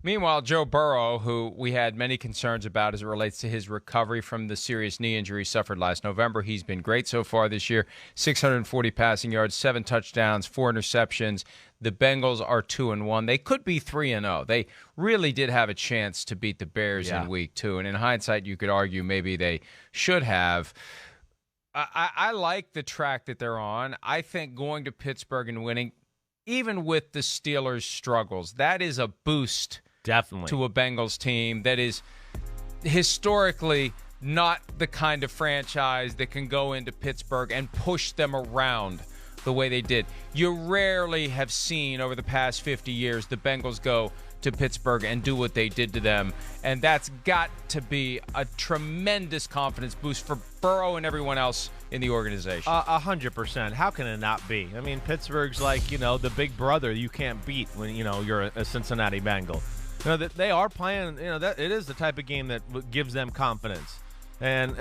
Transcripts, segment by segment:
Meanwhile, Joe Burrow, who we had many concerns about as it relates to his recovery from the serious knee injury he suffered last November, he's been great so far this year. 640 passing yards, 7 touchdowns, 4 interceptions. The Bengals are 2-1. They could be 3-0. They really did have a chance to beat the Bears in week 2. And in hindsight, you could argue maybe they should have. I like the track that they're on. I think going to Pittsburgh and winning, even with the Steelers' struggles, that is a boost. Definitely. To a Bengals team that is historically not the kind of franchise that can go into Pittsburgh and push them around the way they did. You rarely have seen over the past 50 years the Bengals go to Pittsburgh and do what they did to them, and that's got to be a tremendous confidence boost for Burrow and everyone else in the organization. 100%. How can it not be? I mean, Pittsburgh's like, the big brother you can't beat when, you're a Cincinnati Bengal. They are playing, that it is the type of game that gives them confidence. And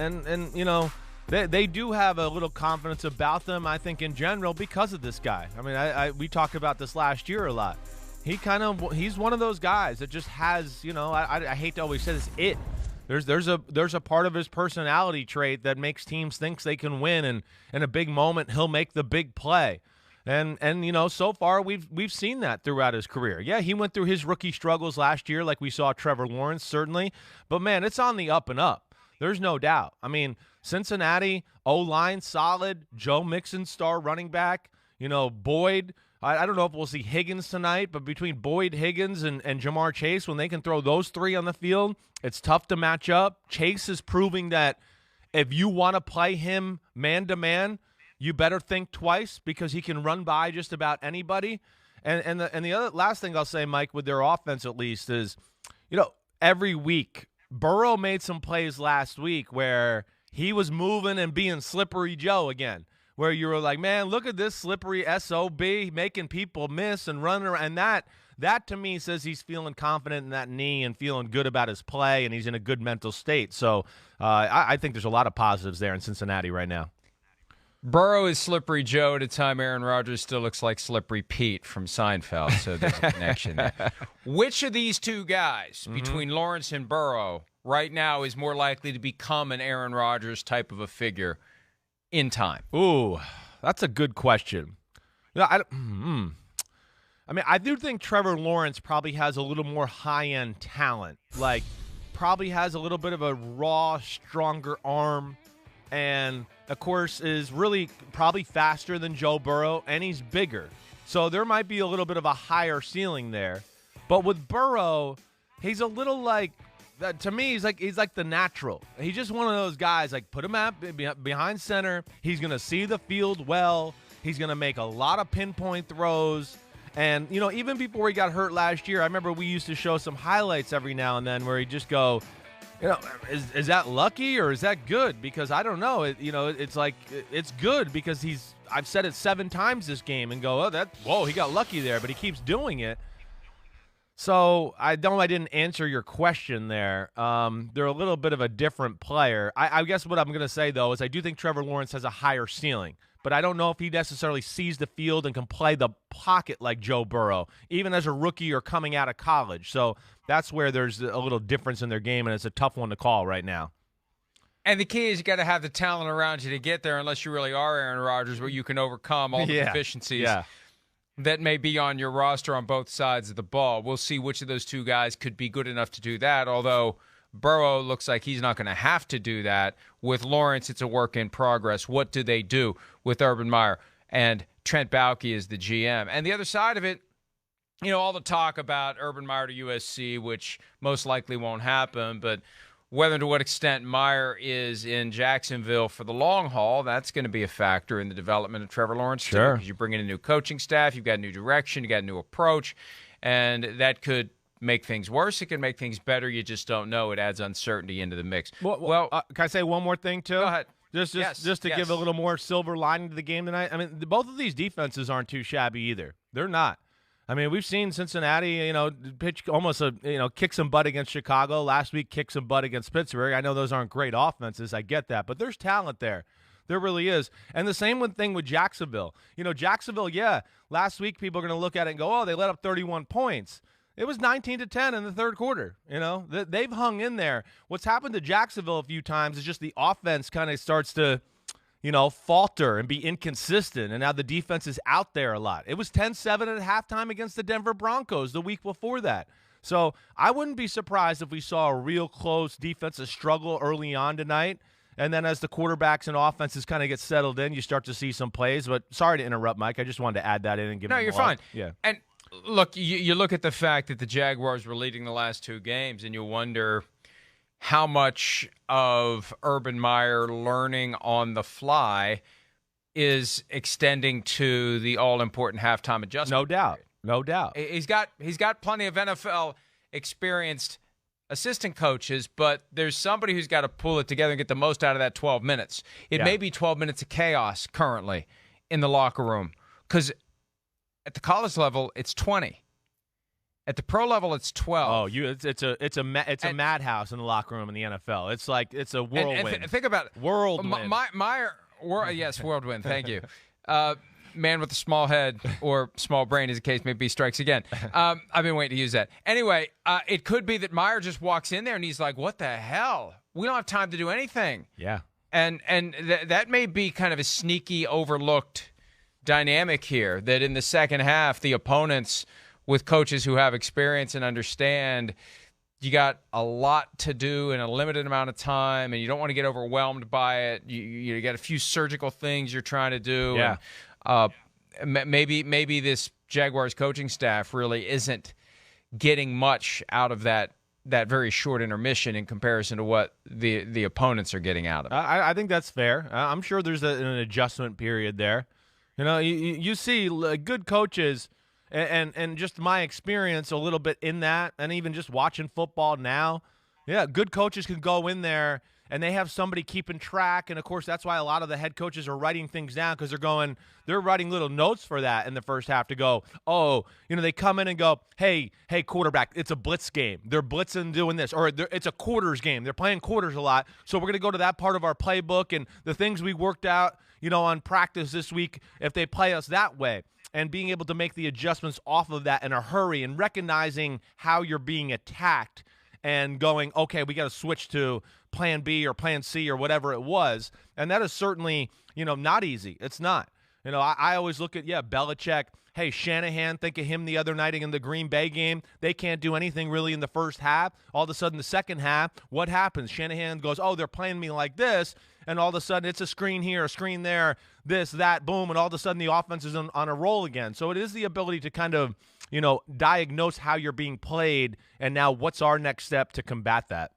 they do have a little confidence about them, I think, in general, because of this guy. I mean, we talked about this last year a lot. He's one of those guys that just has, I hate to always say this, There's a part of his personality trait that makes teams think they can win, and in a big moment, he'll make the big play. And so far we've seen that throughout his career. Yeah, he went through his rookie struggles last year, like we saw Trevor Lawrence, certainly. But, man, it's on the up and up. There's no doubt. I mean, Cincinnati, O-line solid, Joe Mixon, star running back, Boyd. I don't know if we'll see Higgins tonight, but between Boyd, Higgins, and Jamar Chase, when they can throw those three on the field, it's tough to match up. Chase is proving that if you want to play him man-to-man, you better think twice because he can run by just about anybody. And the other last thing I'll say, Mike, with their offense at least is, every week, Burrow made some plays last week where he was moving and being slippery Joe again, where you were like, man, look at this slippery SOB making people miss and run around. And that to me says he's feeling confident in that knee and feeling good about his play, and he's in a good mental state. So I think there's a lot of positives there in Cincinnati right now. Burrow is Slippery Joe at a time Aaron Rodgers still looks like Slippery Pete from Seinfeld, so there's a connection there. Which of these two guys, between Lawrence and Burrow, right now is more likely to become an Aaron Rodgers type of a figure in time? Ooh, that's a good question. I do think Trevor Lawrence probably has a little more high-end talent, like probably has a little bit of a raw, stronger arm, and, of course, is really probably faster than Joe Burrow, and he's bigger. So there might be a little bit of a higher ceiling there. But with Burrow, he's a little like, to me, he's like the natural. He's just one of those guys, like put him behind center. He's going to see the field well. He's going to make a lot of pinpoint throws. And, even before he got hurt last year, I remember we used to show some highlights every now and then where he'd just go, is that lucky or is that good? Because I don't know. It's like it's good because I've said it 7 times this game and go, he got lucky there, but he keeps doing it. So I didn't answer your question there. They're a little bit of a different player. I guess what I'm going to say, though, is I do think Trevor Lawrence has a higher ceiling. But I don't know if he necessarily sees the field and can play the pocket like Joe Burrow, even as a rookie or coming out of college. So that's where there's a little difference in their game, and it's a tough one to call right now. And the key is you got to have the talent around you to get there, unless you really are Aaron Rodgers, where you can overcome all the deficiencies that may be on your roster on both sides of the ball. We'll see which of those two guys could be good enough to do that, although Burrow looks like he's not going to have to do that. With Lawrence, it's a work in progress. What do they do with Urban Meyer? And Trent Baalke is the GM. And the other side of it, all the talk about Urban Meyer to USC, which most likely won't happen, but whether and to what extent Meyer is in Jacksonville for the long haul, that's going to be a factor in the development of Trevor Lawrence. Sure. Because you bring in a new coaching staff, you've got a new direction, you got a new approach, and that could make things worse. It can make things better. You just don't know. It adds uncertainty into the mix. Well, can I say one more thing, too? Go ahead. Just to give a little more silver lining to the game tonight. I mean, both of these defenses aren't too shabby either. They're not. I mean, we've seen Cincinnati, pitch almost kick some butt against Chicago. Last week, kick some butt against Pittsburgh. I know those aren't great offenses. I get that. But there's talent there. There really is. And the same thing with Jacksonville. Jacksonville, last week people are going to look at it and go, oh, they let up 31 points. It was 19-10 in the third quarter. They've hung in there. What's happened to Jacksonville a few times is just the offense kind of starts to, falter and be inconsistent, and now the defense is out there a lot. It was 10-7 at halftime against the Denver Broncos the week before that. So I wouldn't be surprised if we saw a real close defensive struggle early on tonight. And then as the quarterbacks and offenses kind of get settled in, you start to see some plays. But sorry to interrupt, Mike. I just wanted to add that in and give. No, you're fine. Yeah. And look, you look at the fact that the Jaguars were leading the last two games, and you wonder how much of Urban Meyer learning on the fly is extending to the all-important halftime adjustment. No doubt. Period. No doubt. He's got plenty of NFL experienced assistant coaches, but there's somebody who's got to pull it together and get the most out of that 12 minutes. It may be 12 minutes of chaos currently in the locker room, because at the college level it's 20. At the pro level it's 12. Oh, it's a madhouse in the locker room in the NFL. It's like it's a whirlwind. And think about it. Whirlwind. Yes, whirlwind. Thank you. Man with a small head or small brain, as the case may be, strikes again. I've been waiting to use that. Anyway, it could be that Meyer just walks in there and he's like, what the hell? We don't have time to do anything. Yeah. And that may be kind of a sneaky, overlooked dynamic here, that in the second half, the opponents with coaches who have experience and understand you got a lot to do in a limited amount of time, and you don't want to get overwhelmed by it. You got a few surgical things you're trying to do. Yeah. And, maybe this Jaguars coaching staff really isn't getting much out of that very short intermission in comparison to what the opponents are getting out of it. I think that's fair. I'm sure there's an adjustment period there. You see good coaches, and just my experience a little bit in that, and even just watching football now, good coaches can go in there and they have somebody keeping track. And, of course, that's why a lot of the head coaches are writing things down, because they're writing little notes for that in the first half to go, they come in and go, hey, quarterback, it's a blitz game. They're blitzing doing this. Or it's a quarters game. They're playing quarters a lot. So we're going to go to that part of our playbook and the things we worked out, on practice this week, if they play us that way. And being able to make the adjustments off of that in a hurry and recognizing how you're being attacked and going, okay, we got to switch to plan B or plan C or whatever it was. And that is certainly, not easy. It's not. I always look at, Belichick. Hey, Shanahan, think of him the other night in the Green Bay game. They can't do anything really in the first half. All of a sudden, the second half, what happens? Shanahan goes, they're playing me like this. And all of a sudden, it's a screen here, a screen there, this, that, boom. And all of a sudden, the offense is on a roll again. So it is the ability to kind of, diagnose how you're being played. And now what's our next step to combat that?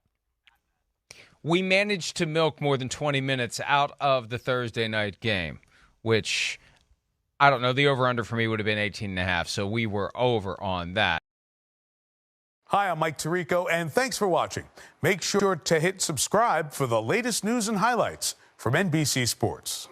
We managed to milk more than 20 minutes out of the Thursday night game, which, I don't know, the over-under for me would have been 18.5, so we were over on that. Hi, I'm Mike Tirico, and thanks for watching. Make sure to hit subscribe for the latest news and highlights from NBC Sports.